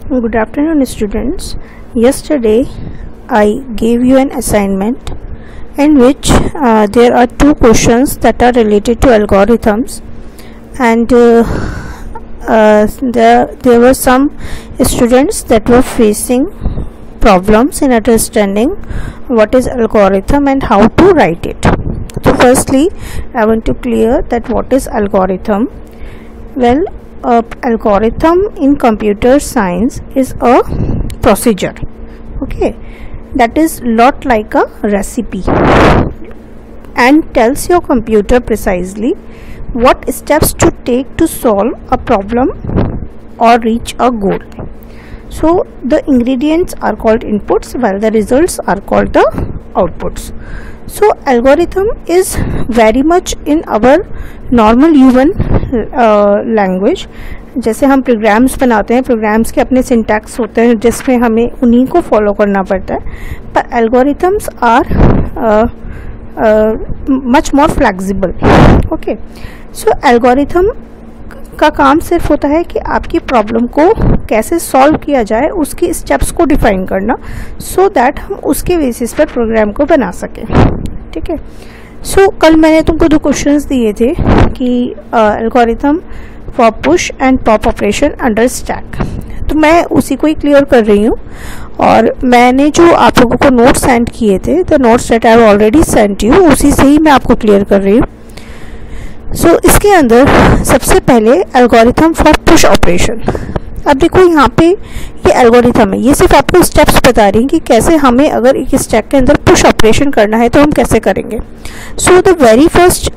Good afternoon, students. Yesterday, I gave you an assignment in which there are two questions that are related to algorithms, and there were some students that were facing problems in understanding what is algorithm and how to write it. So, firstly, I want to clear that what is algorithm. Well, algorithm in computer science is a procedure, okay, that is lot like a recipe and tells your computer precisely what steps to take to solve a problem or reach a goal. So the ingredients are called inputs while the results are called the outputs. So algorithm is very much in our normal human language. जैसे हम programmes बनाते हैं, programmes के अपने syntax होते हैं जिसमें हमें उन्हीं को फॉलो करना पड़ता है, पर algorithms are much more flexible. Okay, so algorithm का काम सिर्फ होता है कि आपकी प्रॉब्लम को कैसे सॉल्व किया जाए, उसकी स्टेप्स को डिफाइन करना, सो दैट हम उसके बेसिस पर प्रोग्राम को बना सकें. ठीक है. सो कल मैंने तुमको दो क्वेश्चंस दिए थे कि algorithm for push and pop operation under stack, तो मैं उसी को ही क्लियर कर रही हूँ. और मैंने जो आप लोगों को नोट्स सेंड किए थे, the notes that I have already sent you, उसी से ही मैं आपको क्लियर कर रही हूँ. सो इसके अंदर सबसे पहले एल्गोरिथम फॉर पुश ऑपरेशन. अब देखो यहाँ पे ये एल्गोरिथम है, ये सिर्फ आपको स्टेप्स बता रही हैं कि कैसे हमें अगर एक स्टैक के अंदर पुश ऑपरेशन करना है तो हम कैसे करेंगे. So the very first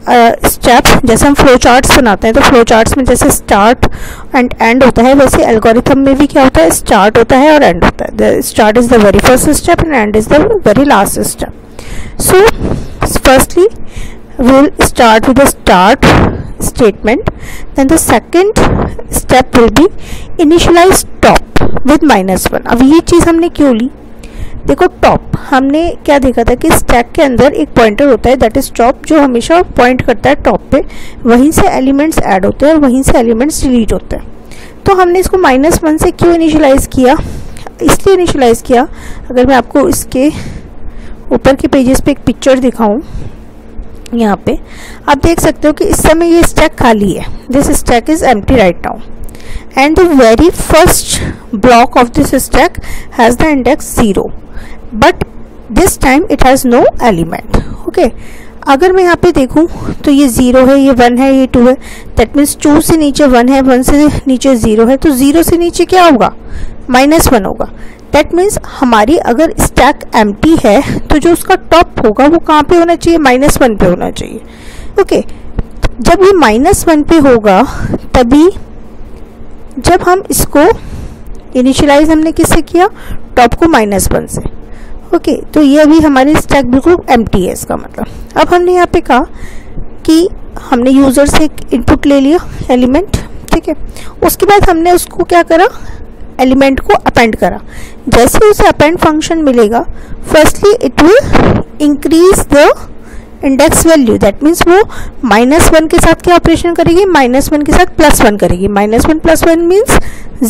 step, जैसे हम फ्लो चार्ट्स बनाते हैं तो फ्लो चार्ट्स में जैसे स्टार्ट एंड एंड होता है, वैसे एल्गोरिथम में भी क्या होता है, स्टार्ट होता है और एंड होता है. The start is the very first step and and is the very last step. So firstly we'll start with the start statement, then the second step will be initialize top with -1. अब ये चीज़ हमने क्यों ली, देखो top हमने क्या देखा था कि स्टैक के अंदर एक पॉइंटर होता है दैट इज टॉप, जो हमेशा पॉइंट करता है टॉप पे, वहीं से एलिमेंट्स ऐड होते हैं और वहीं से एलिमेंट्स डिलीट होते हैं. तो हमने इसको -1 से क्यों इनिशियलाइज किया, इसलिए इनिशियलाइज किया. अगर मैं आपको इसके ऊपर के पेजेस पे एक पिक्चर दिखाऊं, यहाँ पे आप देख सकते हो कि इस समय ये स्टैक खाली है. This stack is empty right now and the very first block of this stack has the index 0, but this time it has no element. Okay, अगर मैं यहाँ पे देखूँ तो ये 0 है, ये 1 है, ये 2 है. दैट मीन्स 2 से नीचे 1 है, 1 से नीचे 0 है, तो 0 से नीचे क्या होगा, -1 होगा. दैट मीन्स हमारी अगर स्टैक एम्प्टी है तो जो उसका टॉप होगा वो कहाँ पे होना चाहिए, -1 पे होना चाहिए. ओके, जब ये -1 पे होगा तभी जब हम इसको इनिशियलाइज हमने किससे किया, टॉप को -1 से. ओके, तो ये अभी हमारी स्टैक बिल्कुल एम्प्टी है, इसका मतलब. अब हमने यहाँ पे कहा कि हमने यूजर से एक इनपुट ले लिया एलिमेंट, ठीक है. उसके बाद हमने उसको क्या करा, एलिमेंट को अपेंड करा. जैसे उसे अपेंड फंक्शन मिलेगा, firstly it will increase the index value. That means वो -1 के साथ क्या ऑपरेशन करेगी, -1 के साथ +1 करेगी. -1 + 1 मीन्स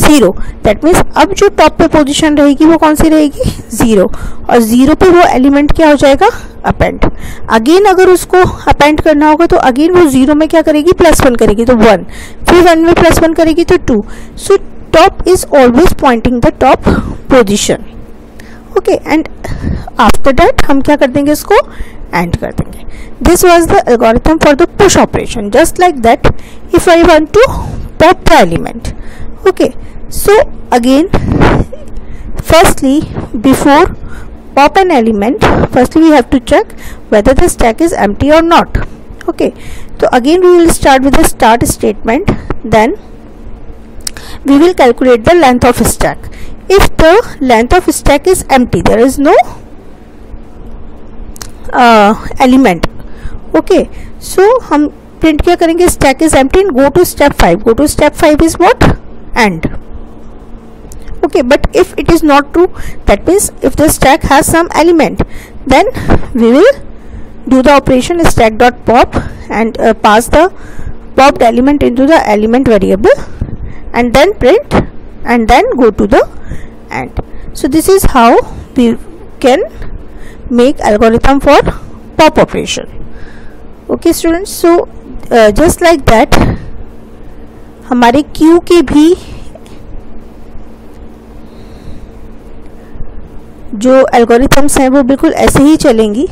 0. दैट मीन्स अब जो टॉप पे पोजीशन रहेगी वो कौन सी रहेगी, 0, और 0 पे वो एलिमेंट क्या हो जाएगा, अपेंड. अगेन अगर उसको अपेंड करना होगा तो अगेन वो 0 में क्या करेगी, +1 करेगी, तो 1, फिर 1 में +1 करेगी तो 2. सो top is always pointing the top position. Okay, and after that हम क्या कर देंगे, इसको end कर देंगे. This was the algorithm for the push operation. Just like that, if I want to pop the element. Okay, so again, firstly before pop an element, firstly we have to check whether the stack is empty or not. Okay, so again we will start with the start statement, then we will calculate the length of stack. If the length of stack is empty, there is no element. Okay, so हम print क्या करेंगे, stack is empty and go to step 5. Go to step 5 is what, end. Okay, but if it is not true, that means if the stack has some element, then we will do the operation stack.pop and pass the popped element into the element variable and then print and then go to the end. So this is how we can make algorithm for pop operation. Okay students, so just like that हमारे Q के भी जो algorithms हैं वो बिल्कुल ऐसे ही चलेंगी.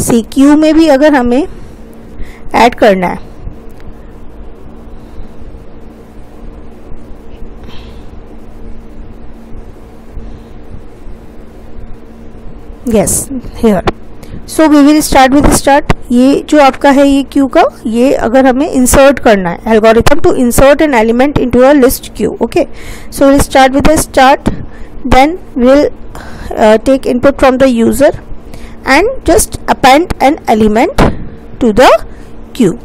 C Q में भी अगर हमें ऐड करना है, yes here, so we will start with start. ये जो आपका है ये क्यू का, ये अगर हमें इंसर्ट करना है, algorithm to insert an element into a list queue. Okay, so will start with the start, then will take input from the user and just append an element to the queue.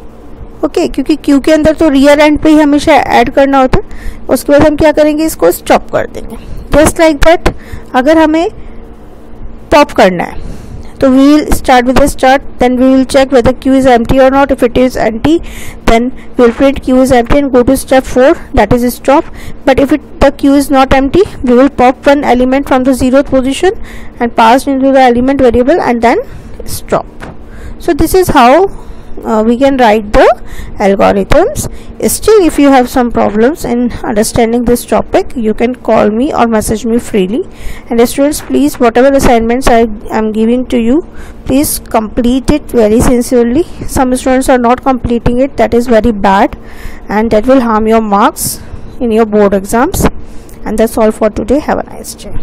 Okay, क्योंकि Q के अंदर तो rear and पे ही हमेशा add करना होता है. उसके बाद हम क्या करेंगे, इसको स्टॉप कर देंगे. जस्ट लाइक दैट अगर हमें पॉप करना है तो we will start with the start, then we will check whether queue is empty or not. If it is empty, then we will print queue is empty and go to step 4, that is stop. But if the queue is not empty, we will pop one element from the 0th position and pass into the element variable and then stop. So this is how we can write the algorithms. Still, if you have some problems in understanding this topic, you can call me or message me freely. And students, please, whatever assignments I am giving to you, please complete it very sincerely. Some students are not completing it, that is very bad, and that will harm your marks in your board exams. And that's all for today. Have a nice day.